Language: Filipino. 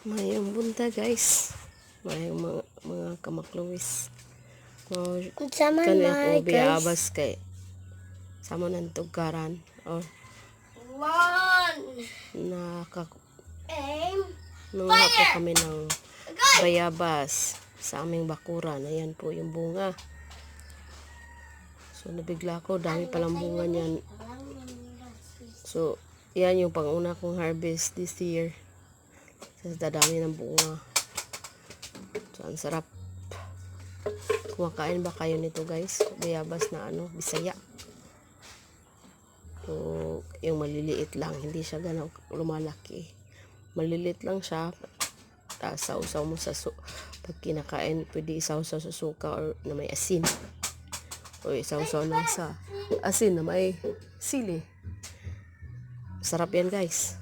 Mayong bunta guys. Mayong mga kamaklowis. Sama Kani na ako guys. biyaabas kay sama ng tugaran. Or One. Aim. nanguha po kami ng bayabas sa aming bakuran. Ayan po yung bunga. So nabigla ko, dami palang bunga niyan. So yan yung pang-una kong harvest this year. Sa dadami ng bunga. So ang sarap. Kumakain ba kayo nito guys? Bayabas na Bisaya. So, yung maliliit lang, hindi siya ganun lumalaki. Maliliit lang siya. Tapos sausaw mo sa pag kinakain, pwede isawsaw sa suka or na may asin. O isawsaw lang sa asin na may sili. Sarap yan guys.